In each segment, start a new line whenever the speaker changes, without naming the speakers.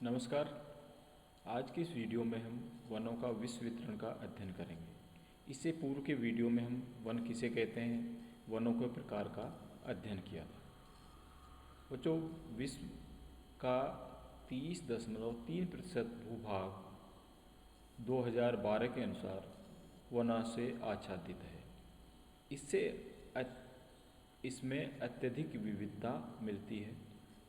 नमस्कार। आज की इस वीडियो में हम वनों का विश्व वितरण का अध्ययन करेंगे। इससे पूर्व के वीडियो में हम वन किसे कहते हैं, वनों के प्रकार का अध्ययन किया था। बच्चों, विश्व का 30.3% भूभाग 2012 के अनुसार वनों से आच्छादित है। इसमें अत्यधिक विविधता मिलती है।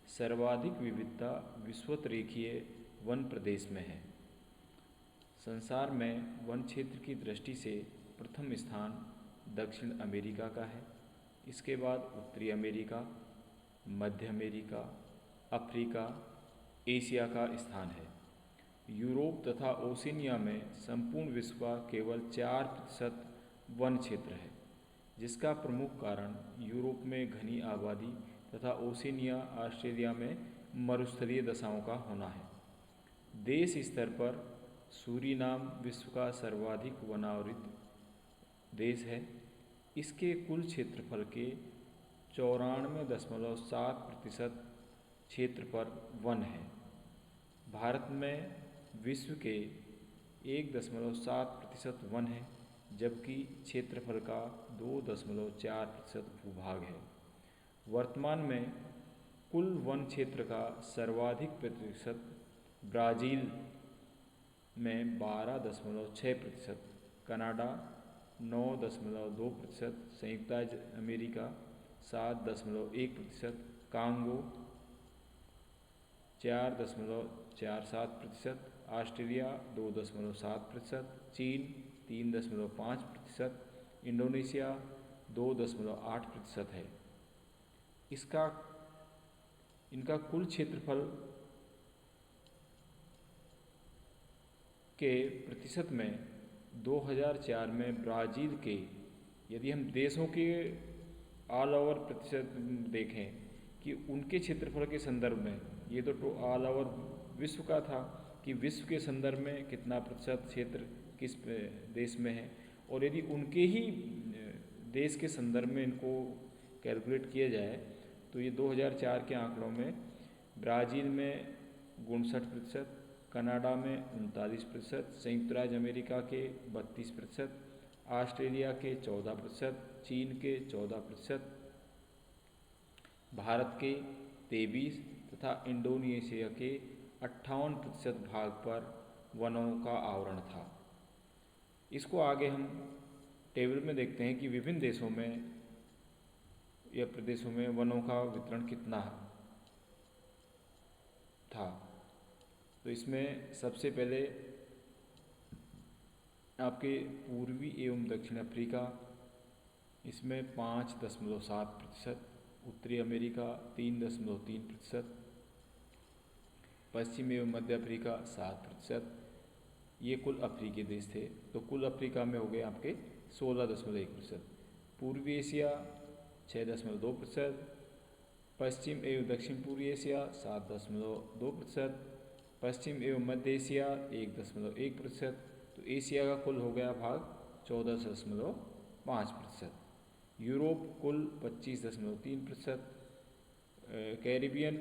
सर्वाधिक विविधता विषुवत-रेखीय वन प्रदेश में है। संसार में वन क्षेत्र की दृष्टि से प्रथम स्थान दक्षिण अमेरिका का है। इसके बाद उत्तरी अमेरिका, मध्य अमेरिका, अफ्रीका, एशिया का स्थान है। यूरोप तथा ओशिनिया में संपूर्ण विश्व का केवल 4% वन क्षेत्र है, जिसका प्रमुख कारण यूरोप में घनी आबादी तथा ओशिनिया ऑस्ट्रेलिया में मरुस्थलीय दशाओं का होना है। देश स्तर पर सूरीनाम विश्व का सर्वाधिक वनावृत देश है। इसके कुल क्षेत्रफल के 94.7% क्षेत्र पर वन है। भारत में विश्व के 1.7% वन है, जबकि क्षेत्रफल का 2.4% भूभाग है। वर्तमान में कुल वन क्षेत्र का सर्वाधिक प्रतिशत ब्राज़ील में 12.6%, कनाडा 9.2%, संयुक्त राज्य अमेरिका 7.1%, कांगो 4.47%, ऑस्ट्रेलिया 2.7%, चीन 3.5%, इंडोनेशिया 2.8% है। इनका कुल क्षेत्रफल के प्रतिशत में 2004 में ब्राज़ील के, यदि हम देशों के ऑल ओवर प्रतिशत देखें कि उनके क्षेत्रफल के संदर्भ में, ये तो ऑल ओवर विश्व का था कि विश्व के संदर्भ में कितना प्रतिशत क्षेत्र किस देश में है, और यदि उनके ही देश के संदर्भ में इनको कैलकुलेट किया जाए तो ये 2004 के आंकड़ों में ब्राज़ील में 59%, कनाडा में 39%, संयुक्त राज्य अमेरिका के 32%, ऑस्ट्रेलिया के 14%, चीन के 14%, भारत के 23% तथा इंडोनेशिया के 58% भाग पर वनों का आवरण था। इसको आगे हम टेबल में देखते हैं कि विभिन्न देशों में या प्रदेशों में वनों का वितरण कितना था। तो इसमें सबसे पहले आपके पूर्वी एवं दक्षिण अफ्रीका, इसमें 5.7%, उत्तरी अमेरिका 3.3%, पश्चिम एवं मध्य अफ्रीका 7%। ये कुल अफ्रीकी देश थे। तो कुल अफ्रीका में हो गए आपके 16.1%, पूर्वी एशिया 6.2%, पश्चिम एवं दक्षिण पूर्वी एशिया 7.2%, पश्चिम एवं मध्य एशिया 1.1%। तो एशिया का कुल हो गया भाग 14.5%। यूरोप कुल 25.3%, कैरिबियन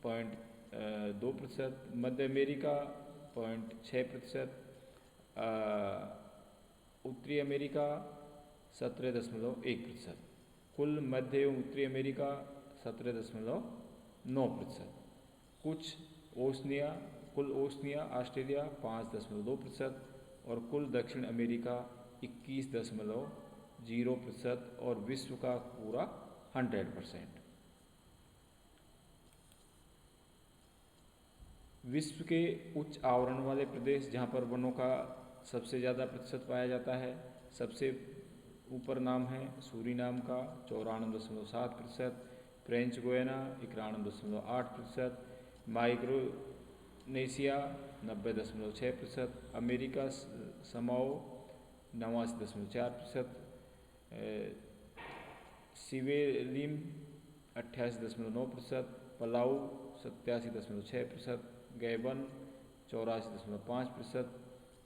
0.2%, मध्य अमेरिका 0.6%, उत्तरी अमेरिका 17.1%, कुल मध्य एवं उत्तरी अमेरिका 17.9%, कुल ओशनिया ऑस्ट्रेलिया 5.2% और कुल दक्षिण अमेरिका 21.0% और विश्व का पूरा 100%। विश्व के उच्च आवरण वाले प्रदेश जहाँ पर वनों का सबसे ज़्यादा प्रतिशत पाया जाता है, सबसे ऊपर नाम है सूरीनाम का 94.7%, French Guiana 91.8%, Micronesia 90.6%, America Samoa 89.4%, सिवेलिम 28.9%, पलाऊ 87.6%, गैबन 84.5%,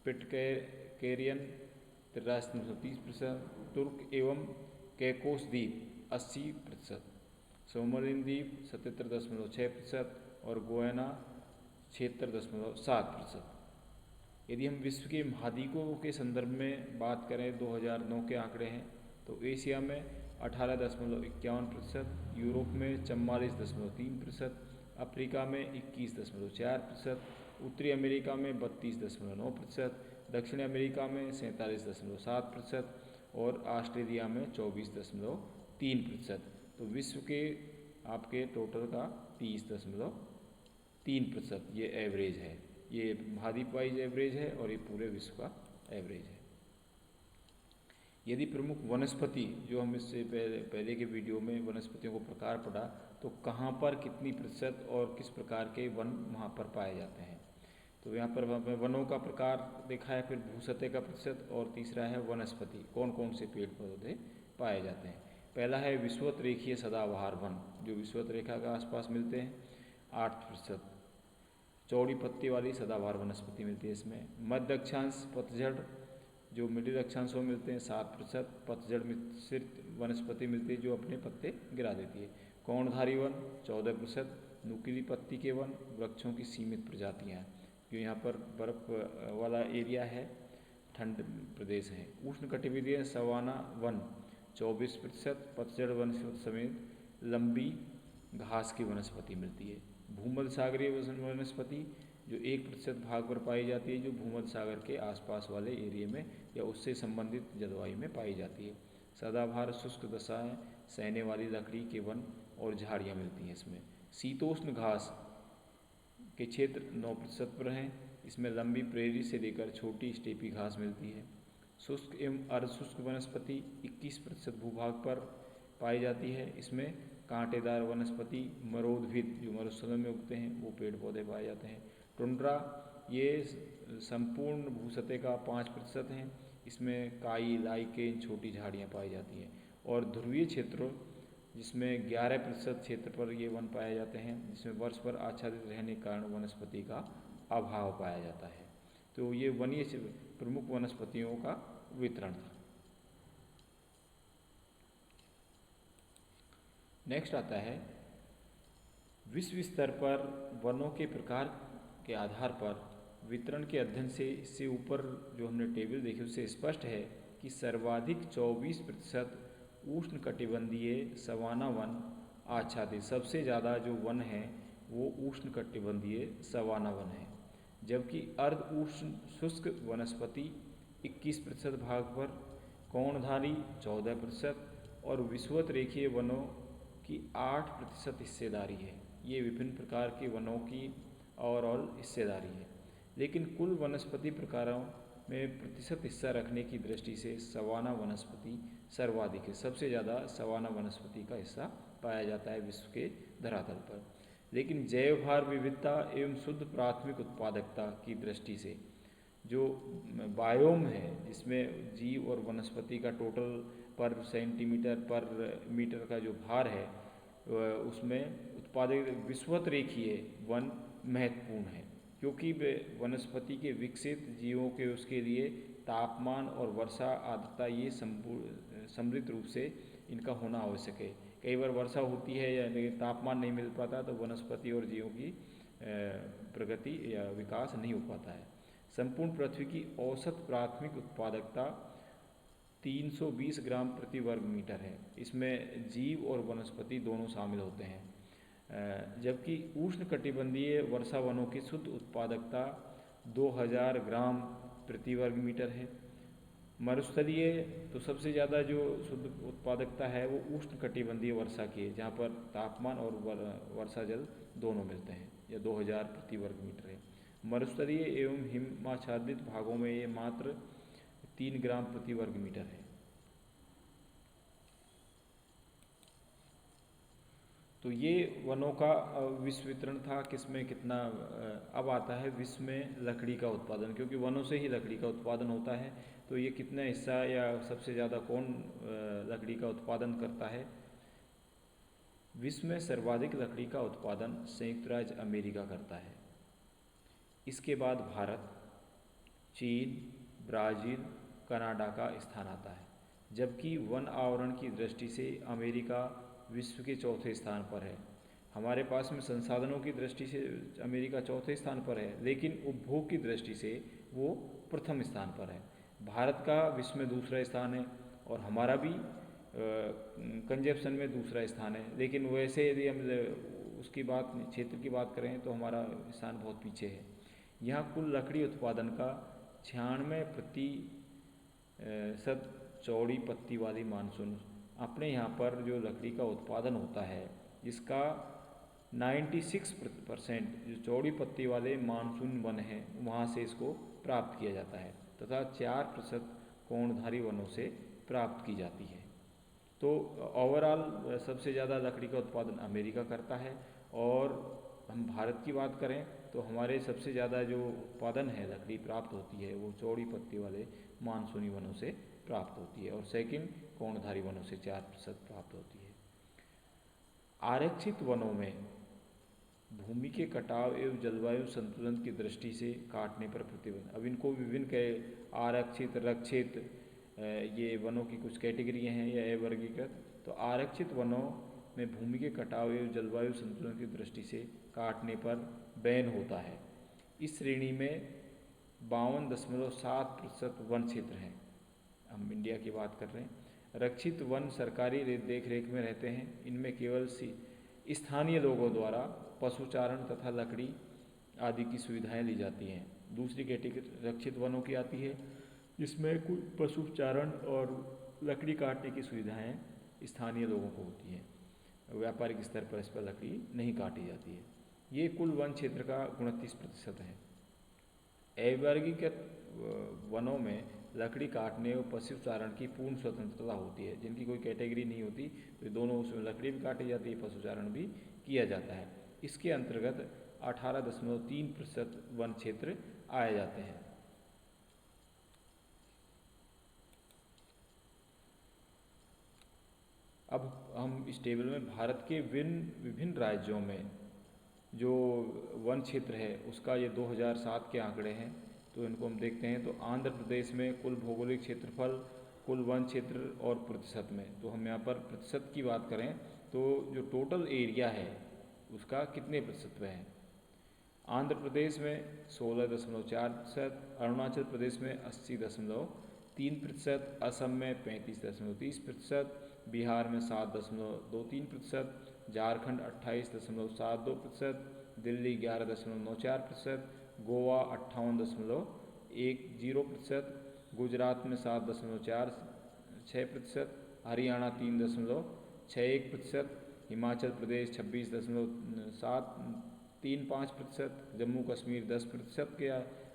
पिटकैरियन 83.30%, तुर्क एवं कैकोस द्वीप 80%, सोमलिन द्वीप 77.6% और गुयाना 76.7%। यदि हम विश्व के महाद्वीपों के संदर्भ में बात करें, 2009 के आंकड़े हैं, तो एशिया में 18.51%, यूरोप में 44.3%, अफ्रीका में 21.4%, उत्तरी अमेरिका में 32.9%, दक्षिण अमेरिका में 47.7% और ऑस्ट्रेलिया में 24.3%। तो विश्व के आपके टोटल का 30.3% ये एवरेज है। ये महाद्वीप वाइज एवरेज है और ये पूरे विश्व का एवरेज है। यदि प्रमुख वनस्पति, जो हम इससे पहले के वीडियो में वनस्पतियों को प्रकार पढ़ा, तो कहाँ पर कितनी प्रतिशत और किस प्रकार के वन वहाँ पर पाए जाते हैं, तो यहाँ पर वनों का प्रकार देखा है, फिर भूसतह का प्रतिशत, और तीसरा है वनस्पति, कौन कौन से पेड़ पौधे पाए जाते हैं। पहला है विषुवत रेखीय सदाबहार वन, जो विषुवत रेखा के आसपास मिलते हैं, 8%। चौड़ी पत्ती वाली सदाबहार वनस्पति मिलती है इसमें। मध्य अक्षांश पतझड़, जो मिडिल अक्षांशों में मिलते हैं, 7%। पतझड़ मिश्रित वनस्पति मिलती है जो अपने पत्ते गिरा देती है। कोणधारी वन 14%। नुकीली पत्ती के वन, वृक्षों की सीमित प्रजातियाँ हैं, जो यहाँ पर बर्फ वाला एरिया है, ठंड प्रदेश है। उष्णकटिबंधीय सवाना वन 24%। पतझड़ वनस्पति समेत लंबी घास की वनस्पति मिलती है। भूमध्य सागरीय वनस्पति जो 1% भाग पर पाई जाती है, जो भूमध्य सागर के आसपास वाले एरिया में या उससे संबंधित जलवायु में पाई जाती है। सदाबहार शुष्क दशाएं सहने वाली लकड़ी के वन और झाड़ियाँ मिलती हैं इसमें। शीतोष्ण घास के क्षेत्र 9% पर हैं, इसमें लंबी प्रेरी से लेकर छोटी स्टेपी घास मिलती है। शुष्क एवं अर्धशुष्क वनस्पति 21% भूभाग पर पाई जाती है, इसमें कांटेदार वनस्पति, मरोद्भिद जो मरुस्थलों में उगते हैं वो पेड़ पौधे पाए जाते हैं। टुंड्रा ये संपूर्ण भूसतह का 5% हैं, इसमें काई, लाइकेन, छोटी झाड़ियाँ पाई जाती हैं। और ध्रुवीय क्षेत्रों जिसमें 11% क्षेत्र पर ये वन पाए जाते हैं, जिसमें वर्ष भर आच्छादित रहने के कारण वनस्पति का अभाव पाया जाता है। तो ये वनीय प्रमुख वनस्पतियों का वितरण था। नेक्स्ट आता है विश्व स्तर पर वनों के प्रकार के आधार पर वितरण के अध्ययन से। इससे ऊपर जो हमने टेबल देखी उससे स्पष्ट है कि सर्वाधिक 24% उष्णकटिबंधीय सवाना वन आच्छादित, सबसे ज़्यादा जो वन है वो उष्णकटिबंधीय सवाना वन है, जबकि अर्ध उष्ण शुष्क वनस्पति 21% भाग पर, कोणधारी 14% और विषुवत रेखीय वनों की 8% हिस्सेदारी है। ये विभिन्न प्रकार के वनों की ओवरऑल हिस्सेदारी है, लेकिन कुल वनस्पति प्रकारों में प्रतिशत हिस्सा रखने की दृष्टि से सवाना वनस्पति सर्वाधिक है। सबसे ज़्यादा सवाना वनस्पति का हिस्सा पाया जाता है विश्व के धरातल पर। लेकिन जैव भार विविधता एवं शुद्ध प्राथमिक उत्पादकता की दृष्टि से जो बायोम है, जिसमें जीव और वनस्पति का टोटल पर सेंटीमीटर पर मीटर का जो भार है, उसमें उत्पादित विषुवत रेखीय वन महत्वपूर्ण है, क्योंकि वनस्पति के विकसित जीवों के उसके लिए तापमान और वर्षा आर्द्रता ये समृद्ध रूप से इनका होना आवश्यक है। कई बार वर्षा होती है या तापमान नहीं मिल पाता तो वनस्पति और जीवों की प्रगति या विकास नहीं हो पाता है। संपूर्ण पृथ्वी की औसत प्राथमिक उत्पादकता 320 ग्राम प्रति वर्ग मीटर है। इसमें जीव और वनस्पति दोनों शामिल होते हैं, जबकि उष्णकटिबंधीय वर्षा वनों की शुद्ध उत्पादकता 2000 ग्राम प्रति वर्ग मीटर है। मरुस्थलीय तो सबसे ज़्यादा जो शुद्ध उत्पादकता है वो उष्णकटिबंधीय वर्षा की है, जहाँ पर तापमान और वर्षा जल दोनों मिलते हैं, या 2000 प्रति वर्ग मीटर है। मरुस्थलीय एवं हिमाच्छादित भागों में ये मात्र 3 ग्राम प्रति वर्ग मीटर है। तो ये वनों का विश्व वितरण था, किसमें कितना। अब आता है विश्व में लकड़ी का उत्पादन, क्योंकि वनों से ही लकड़ी का उत्पादन होता है, तो ये कितना हिस्सा या सबसे ज़्यादा कौन लकड़ी का उत्पादन करता है। विश्व में सर्वाधिक लकड़ी का उत्पादन संयुक्त राज्य अमेरिका करता है। इसके बाद भारत, चीन, ब्राज़ील, कनाडा का स्थान आता है, जबकि वन आवरण की दृष्टि से अमेरिका विश्व के चौथे स्थान पर है। हमारे पास में संसाधनों की दृष्टि से अमेरिका चौथे स्थान पर है, लेकिन उपभोग की दृष्टि से वो प्रथम स्थान पर है। भारत का विश्व में दूसरा स्थान है और हमारा भी कंजप्शन में दूसरा स्थान है, लेकिन वैसे यदि हम उसकी बात क्षेत्र की बात करें तो हमारा स्थान बहुत पीछे है। यहाँ कुल लकड़ी उत्पादन का 96% चौड़ी पत्ती वाली मानसून, अपने यहाँ पर जो लकड़ी का उत्पादन होता है इसका 96% जो चौड़ी पत्ती वाले मानसून वन हैं वहाँ से इसको प्राप्त किया जाता है, तथा 4% कोणधारी वनों से प्राप्त की जाती है। तो ओवरऑल सबसे ज़्यादा लकड़ी का उत्पादन अमेरिका करता है, और हम भारत की बात करें तो हमारे सबसे ज़्यादा जो उत्पादन है लकड़ी प्राप्त होती है वो चौड़ी पत्ती वाले मानसूनी वनों से प्राप्त होती है, और सेकंड कोणधारी वनों से 4% प्राप्त होती है। आरक्षित वनों में भूमि के कटाव एवं जलवायु संतुलन की दृष्टि से काटने पर प्रतिबंध। अब इनको विभिन्न आरक्षित, रक्षित, ये वनों की कुछ कैटेगरियाँ हैं या वर्गीकृत। तो आरक्षित वनों में भूमि के कटाव एवं जलवायु संतुलन की दृष्टि से काटने पर बैन होता है। इस श्रेणी में 52.7% वन क्षेत्र हैं, हम इंडिया की बात कर रहे हैं। रक्षित वन सरकारी देख रेख में रहते हैं, इनमें केवल स्थानीय लोगों द्वारा पशुचारण तथा लकड़ी आदि की सुविधाएं ली जाती हैं। दूसरी कैटेगरी रक्षित वनों की आती है, जिसमें कुछ पशुचारण और लकड़ी काटने की सुविधाएं स्थानीय लोगों को होती हैं, व्यापारिक स्तर पर इस पर लकड़ी नहीं काटी जाती है। ये कुल वन क्षेत्र का 29% है। अवर्गीकृत वनों में लकड़ी काटने और पशुचारण की पूर्ण स्वतंत्रता होती है, जिनकी कोई कैटेगरी नहीं होती, तो दोनों उसमें लकड़ी भी काटी जाती है, पशुचारण भी किया जाता है। इसके अंतर्गत 18.3% वन क्षेत्र आए जाते हैं। अब हम इस टेबल में भारत के विभिन्न राज्यों में जो वन क्षेत्र है उसका ये 2007 के आंकड़े हैं, तो इनको हम देखते हैं। तो आंध्र प्रदेश में कुल भौगोलिक क्षेत्रफल, कुल वन क्षेत्र और प्रतिशत में, तो हम यहाँ पर प्रतिशत की बात करें तो जो टोटल एरिया है उसका कितने प्रतिशत में है। आंध्र प्रदेश में 16.4%, अरुणाचल प्रदेश में 80.3%, असम में 35.30%, बिहार में 7.23%, झारखंड 28.72%, दिल्ली 11.94%, गोवा 58.10%, गुजरात में 7.46%, हरियाणा 3.61%, हिमाचल प्रदेश 26.735%, जम्मू कश्मीर 10% के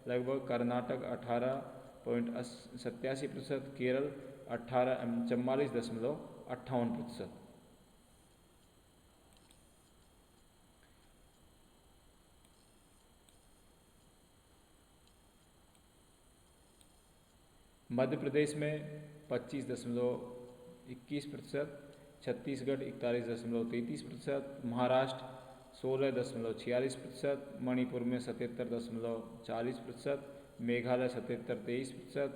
लगभग, कर्नाटक 18.87%, केरल 44.58%। मध्य प्रदेश में 25.21%, छत्तीसगढ़ 41.33%, महाराष्ट्र 16.46%, मणिपुर में 77.40%, मेघालय 77.23%,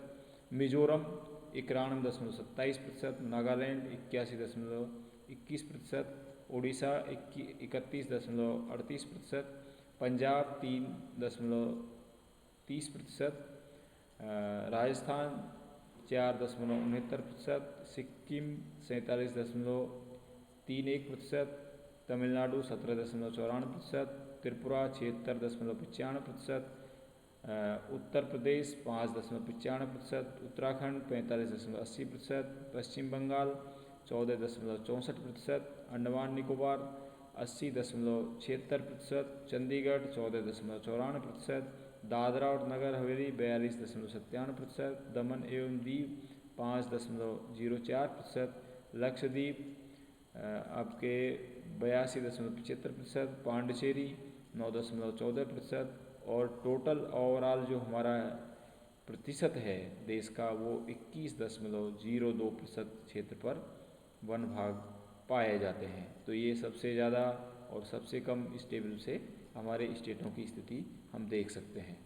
मिजोरम 91.27%, नागालैंड 81.21%, उड़ीसा 31.38%, पंजाब 3.30%, राजस्थान 4.69%, सिक्किम 47.31%, तमिलनाडु 17.94%, त्रिपुरा 76.95%, उत्तर प्रदेश 5.95%, उत्तराखंड 45.80%, पश्चिम बंगाल 14.64%, अंडमान निकोबार 80.76%, चंडीगढ़ 14.94%, दादरा और नगर हवेली 42.97%, दमन एवं दीव 5.04%, लक्षद्वीप आपके 82.75%, पांडिचेरी 9.14%, और टोटल ओवरऑल जो हमारा प्रतिशत है देश का वो 21.02% क्षेत्र पर वन भाग पाए जाते हैं। तो ये सबसे ज़्यादा और सबसे कम इस टेबल से हमारे स्टेटों की स्थिति हम देख सकते हैं।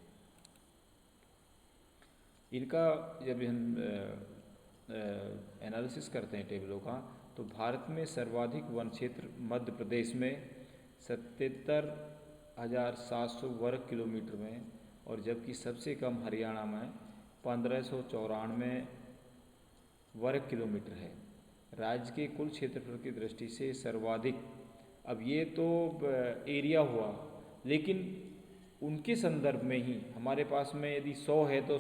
इनका जब हम एनालिसिस करते हैं टेबलों का, तो भारत में सर्वाधिक वन क्षेत्र मध्य प्रदेश में 77,700 वर्ग किलोमीटर में, और जबकि सबसे कम हरियाणा में 1594 वर्ग किलोमीटर है। राज्य के कुल क्षेत्रफल की दृष्टि से सर्वाधिक, अब ये तो एरिया हुआ, लेकिन उनके संदर्भ में ही हमारे पास में यदि 100 है तो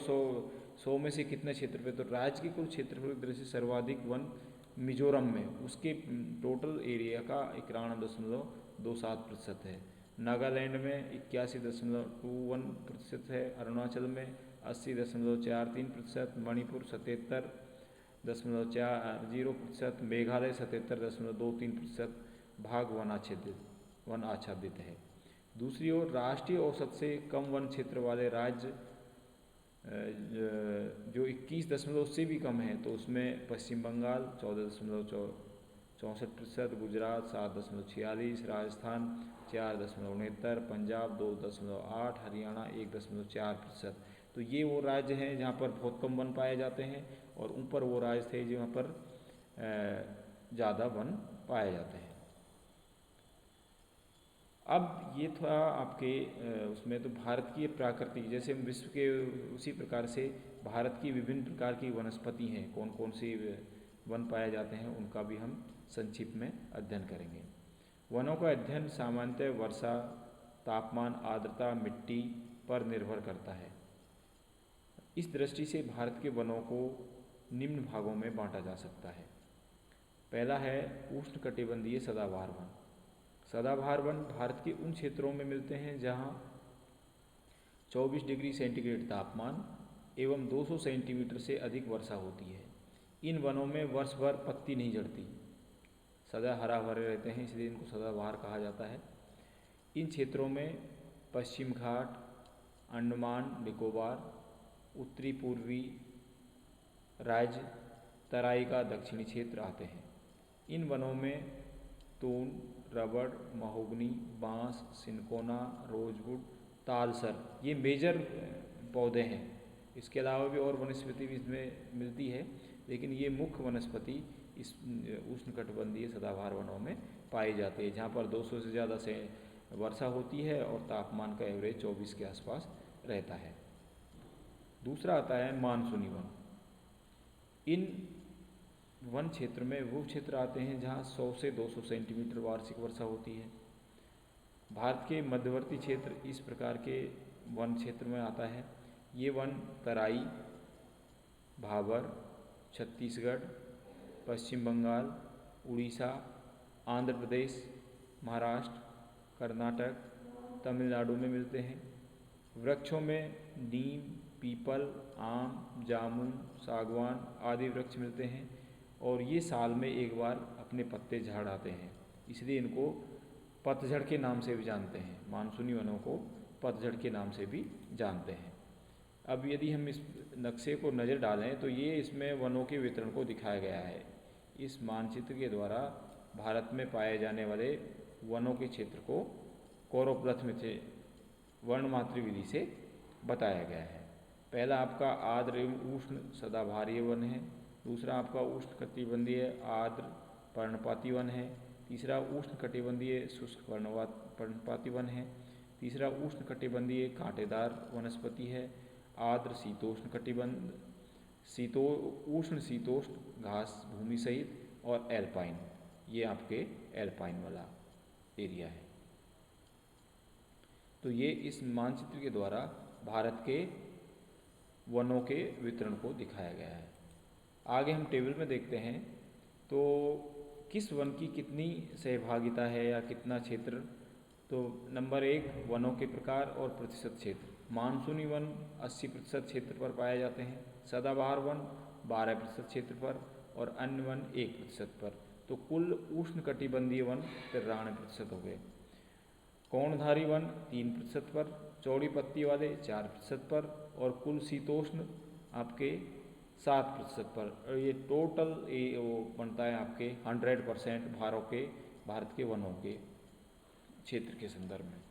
100 में से कितने क्षेत्रफल, तो राज्य के कुल क्षेत्रफल की दृष्टि से सर्वाधिक वन मिजोरम में, उसके टोटल एरिया का 91.27% है। नागालैंड में 81.21% है, अरुणाचल में 80.43%, मणिपुर 77.40%, मेघालय 77.23% भाग वन आच्छादित है। दूसरी ओर राष्ट्रीय औसत से कम वन क्षेत्र वाले राज्य जो 21 से भी कम है, तो उसमें पश्चिम बंगाल 14.64%, गुजरात 7.46, राजस्थान 4.69, पंजाब 2.8, हरियाणा 1.4%। तो ये वो राज्य हैं जहाँ पर बहुत कम वन पाए जाते हैं, और ऊपर वो राज्य थे जहाँ पर ज़्यादा वन पाए जाते हैं। अब ये थोड़ा आपके उसमें तो भारत की प्राकृतिक, जैसे हम विश्व के उसी प्रकार से भारत की विभिन्न प्रकार की वनस्पति हैं, कौन कौन सी वन पाए जाते हैं, उनका भी हम संक्षिप्त में अध्ययन करेंगे। वनों का अध्ययन सामान्यतः वर्षा, तापमान, आर्द्रता, मिट्टी पर निर्भर करता है। इस दृष्टि से भारत के वनों को निम्न भागों में बांटा जा सकता है। पहला है उष्णकटिबंधीय सदाबहार वन। सदाबहार वन भारत के उन क्षेत्रों में मिलते हैं जहां 24 डिग्री सेंटीग्रेड तापमान एवं 200 सेंटीमीटर से अधिक वर्षा होती है। इन वनों में वर्ष भर पत्ती नहीं झड़ती, सदा हरा भरे रहते हैं, इसलिए इनको सदाबहार कहा जाता है। इन क्षेत्रों में पश्चिम घाट, अंडमान निकोबार, उत्तरी पूर्वी राज्य, तराई का दक्षिणी क्षेत्र आते हैं। इन वनों में तून, रबड़, महोगनी, बांस, सिनकोना, रोजवुड, तालसर ये मेजर पौधे हैं। इसके अलावा भी और वनस्पति भी इसमें मिलती है, लेकिन ये मुख्य वनस्पति इस उष्णकटिबंधीय सदाबहार वनों में पाई जाती है, जहाँ पर 200 से ज़्यादा से वर्षा होती है और तापमान का एवरेज 24 के आसपास रहता है। दूसरा आता है मानसूनी वन। इन वन क्षेत्र में वो क्षेत्र आते हैं जहाँ 100 से 200 सेंटीमीटर वार्षिक वर्षा होती है। भारत के मध्यवर्ती क्षेत्र इस प्रकार के वन क्षेत्र में आता है। ये वन तराई, भाबर, छत्तीसगढ़, पश्चिम बंगाल, उड़ीसा, आंध्र प्रदेश, महाराष्ट्र, कर्नाटक, तमिलनाडु में मिलते हैं। वृक्षों में नीम, पीपल, आम, जामुन, सागवान आदि वृक्ष मिलते हैं, और ये साल में एक बार अपने पत्ते झाड़ आते हैं, इसलिए इनको पतझड़ के नाम से भी जानते हैं। मानसूनी वनों को पतझड़ के नाम से भी जानते हैं। अब यदि हम इस नक्शे को नज़र डालें तो ये इसमें वनों के वितरण को दिखाया गया है। इस मानचित्र के द्वारा भारत में पाए जाने वाले वनों के क्षेत्र को कौरवप्रथ में से वर्णमात्र विधि से बताया गया है। पहला आपका आर्द्र एवं उष्ण सदाबहारीय वन है। दूसरा आपका उष्णकटिबंधीय आर्द्र पर्णपाती वन है। तीसरा उष्णकटिबंधीय शुष्क पर्णपाती वन है। तीसरा उष्णकटिबंधीय कांटेदार वनस्पति है। आर्द्र शीतोष्ण कटिबंध, उष्ण शीतोष्ण घास भूमि सहित, और एल्पाइन, ये आपके एल्पाइन वाला एरिया है। तो ये इस मानचित्र के द्वारा भारत के वनों के वितरण को दिखाया गया है। आगे हम टेबल में देखते हैं तो किस वन की कितनी सहभागिता है या कितना क्षेत्र। तो नंबर 1 वनों के प्रकार और प्रतिशत क्षेत्र। मानसूनी वन 80% क्षेत्र पर पाए जाते हैं, सदाबहार वन 12% क्षेत्र पर, और अन्य वन 1% पर। तो कुल उष्णकटिबंधीय वन 93% हो गए। कोणधारी वन 3% पर, चौड़ी पत्ती वाले 4% पर, और कुल शीतोष्ण आपके 7% पर। और ये टोटल वो बनता है आपके 100% भारत के वनों के क्षेत्र के संदर्भ में।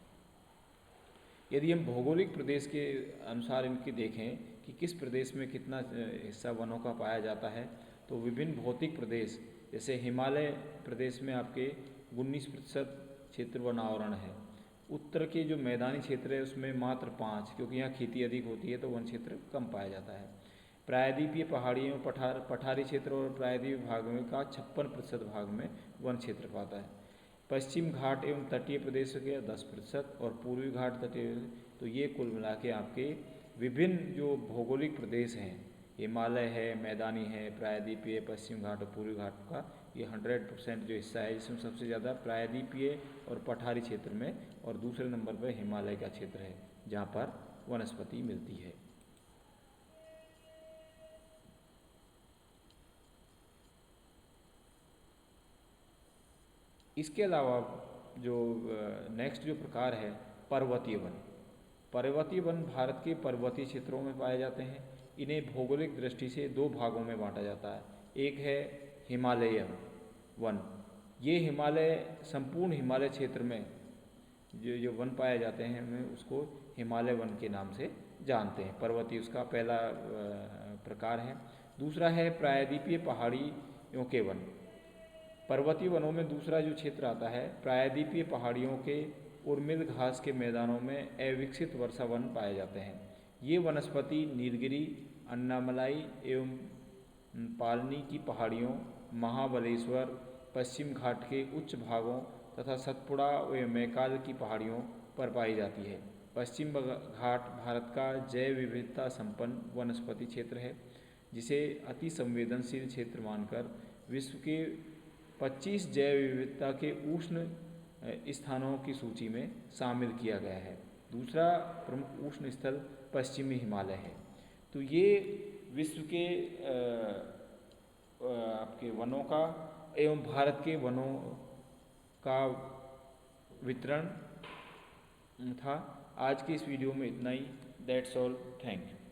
यदि हम भौगोलिक प्रदेश के अनुसार इनकी देखें कि किस प्रदेश में कितना हिस्सा वनों का पाया जाता है, तो विभिन्न भौतिक प्रदेश जैसे हिमालय प्रदेश में आपके 19% क्षेत्र वन आवरण है। उत्तर के जो मैदानी क्षेत्र है उसमें मात्र 5, क्योंकि यहाँ खेती अधिक होती है तो वन क्षेत्र कम पाया जाता है। प्रायद्वीपीय पहाड़ियों पठारी क्षेत्र और प्रायद्वीप भाग में का 56% भाग में वन क्षेत्र पाता है। पश्चिम घाट एवं तटीय प्रदेशों के 10% और पूर्वी घाट तटीय, तो ये कुल मिला के आपके विभिन्न जो भौगोलिक प्रदेश हैं, हिमालय है, मैदानी है, प्रायद्वीपीय, पश्चिम घाट और पूर्वी घाट का ये 100% जो हिस्सा है, जिसमें सबसे ज़्यादा प्रायद्वीपीय और पठारी क्षेत्र में और दूसरे नंबर पर हिमालय का क्षेत्र है जहाँ पर वनस्पति मिलती है। इसके अलावा जो नेक्स्ट जो प्रकार है पर्वतीय वन। पर्वतीय वन भारत के पर्वतीय क्षेत्रों में पाए जाते हैं। इन्हें भौगोलिक दृष्टि से 2 भागों में बांटा जाता है। एक है हिमालयन वन, ये हिमालय संपूर्ण हिमालय क्षेत्र में जो वन पाए जाते हैं हमें उसको हिमालय वन के नाम से जानते हैं। पर्वतीय उसका पहला प्रकार है। दूसरा है प्रायद्वीपीय पहाड़ियों के वन। पर्वतीय वनों में दूसरा जो क्षेत्र आता है, प्रायद्वीपीय पहाड़ियों के उर्मिल घास के मैदानों में अविकसित वर्षा वन पाए जाते हैं। ये वनस्पति नीलगिरी, अन्नामलाई एवं पालनी की पहाड़ियों, महाबलेश्वर, पश्चिम घाट के उच्च भागों तथा सतपुड़ा व मैकाल की पहाड़ियों पर पाई जाती है। पश्चिम घाट भारत का जैव विविधता संपन्न वनस्पति क्षेत्र है, जिसे अति संवेदनशील क्षेत्र मानकर विश्व के 25 जैव विविधता के उष्ण स्थानों की सूची में शामिल किया गया है। दूसरा प्रमुख उष्ण स्थल पश्चिमी हिमालय है। तो ये विश्व के आपके वनों का एवं भारत के वनों का वितरण था। आज की इस वीडियो में इतना ही। That's all, thank you.